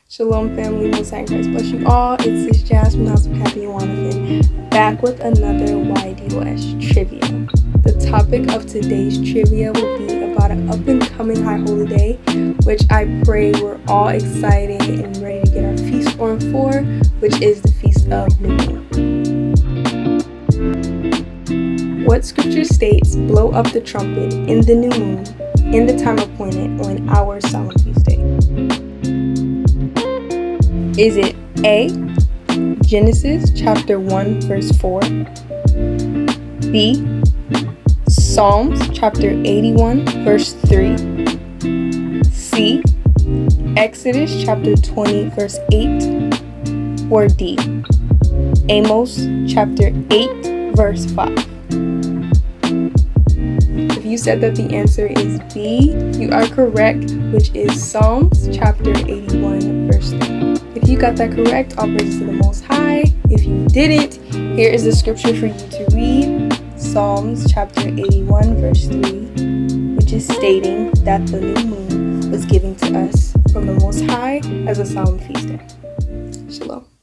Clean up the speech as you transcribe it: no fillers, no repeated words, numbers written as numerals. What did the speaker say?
Shalom family, Most High in Christ bless you all. It's this Jasmine, House of Happy and Wannakin, back with another YDOS trivia. The topic of today's trivia will be about an up and coming high holy day, which I pray we're all excited and ready to get our feast on for, which is the Feast of New Moon. What scripture states, blow up the trumpet in the new moon, in the time appointed on our solemn feast day? Is it A, Genesis chapter 1 verse 4, B, Psalms chapter 81 verse 3, C, Exodus chapter 20 verse 8, or D, Amos chapter 8 verse 5? If you said that the answer is B, you are correct, which is Psalms chapter 81 verse 3. If you got that correct, all praises to the Most High. If you didn't, here is the scripture for you to read. Psalms chapter 81 verse 3, which is stating that the new moon was given to us from the Most High as a solemn feast day. Shalom.